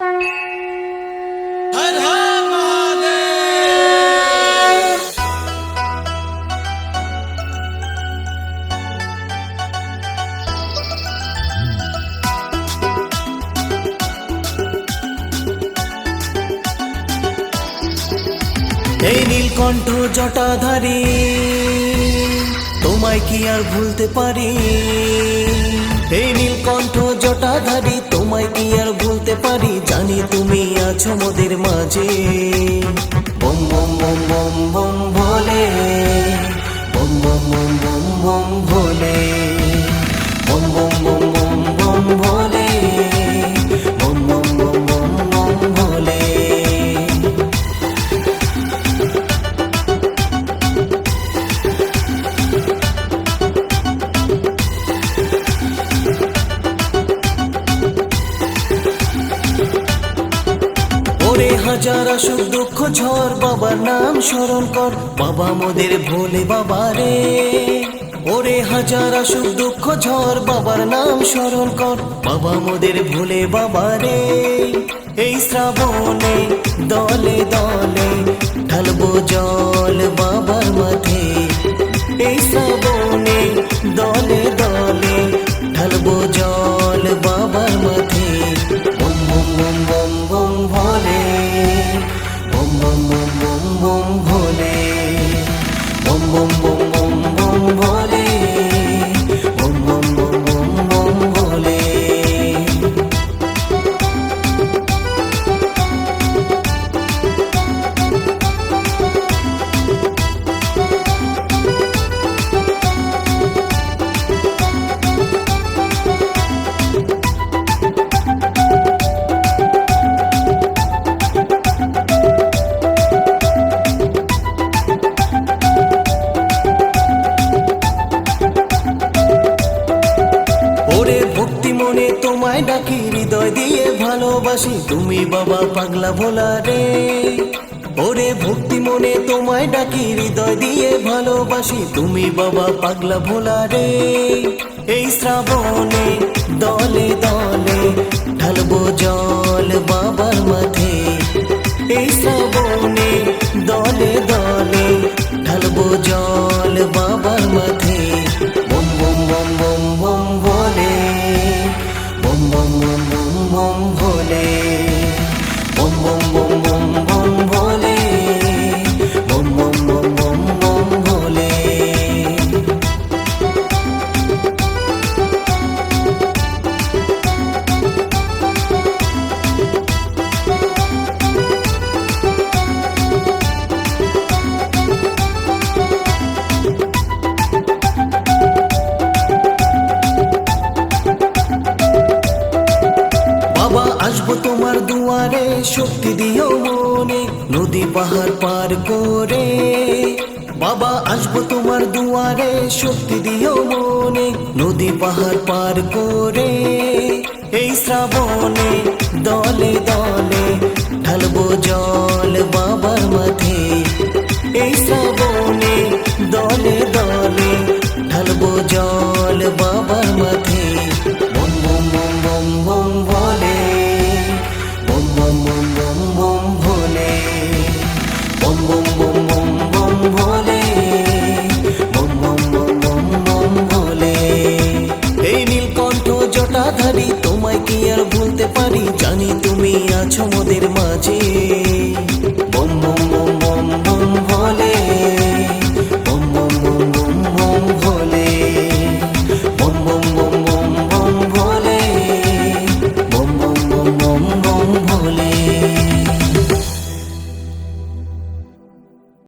हर हर महादेव। এই নীলকণ্ঠ জটাধারী তোমায় কি আর ভুলতে পারি। এই নীলকণ্ঠ জটাধারী তোমায় কি আর ভুলতে পারি। জানি তুমি আছো মোদের মাঝে। বম বম বম বম বম ভোলে, বম বম বম বম বম ভোলে, বম বম বম বম বম ভোলে, বম বম বম বম বম ভোলে। ওরে হাজার আসুক দুঃখ ঝড় বাবার নাম স্মরণ কর। বাবা মোদের ভোলে বাবা রে। ওরে হাজার আসুক দুঃখ ঝড় বাবার নাম স্মরণ কর। বাবা মোদের ভোলে বাবা রে। এই শ্রাবণে দলে দলে ঢালবো জল বাবার মাঠে। এই শ্রাবণে দলে দলে ঢালবো জল বাবার মাঠে। বম বম বম বম বম ভোলে, বম বম বম বম বম ভোলে, বম বম বম বম বম ভোলে, বম বম বম বম বম ভোলে। ওরে ভক্তি মনে তোমায় ডাকি, হৃদয় দিয়ে ভালোবাসি। তুমি বাবা পাগলা ভোলা রে। ওরে ভক্তি মনে তোমায় ডাকি, হৃদয় দিয়ে ভালোবাসি। তুমি বাবা পাগলা ভোলা রে। এই শ্রাবণে দলে দলে ঢালবো জল বাবার মাঠে। এই শ্রাবণে দলে দলে ঢালবো জল বাবার মাঠে। বম বম বম বম বম ভোলে, বম বম বম বম বম ভোলে, বম বম বম বম বম ভোলে, বম বম বম বম বম ভোলে। বাবা আসবো তোমার দুয়ারে, শক্তি দিও মনে নদী পাহাড় পার করে। বাবা আসবো তোমার দুয়ারে, শক্তি দিও মনে নদী পাহাড় পার করে। এই শ্রাবণে দলে দলে ঢালবো জল বাবার মাঠে। এই শ্রাবণে দলে দলে ঢালবো জল বাবার মাঠে। বম বম বম বম বম ভোলে, বম বম বম বম বম ভোলে, বম বম বম বম বম ভোলে, বম বম বম বম বম ভোলে। এই নীলকণ্ঠ জটাধারী তোমায় কি আর ভুলতে পারি। জানি তুমি আছো মোদের মাঝে।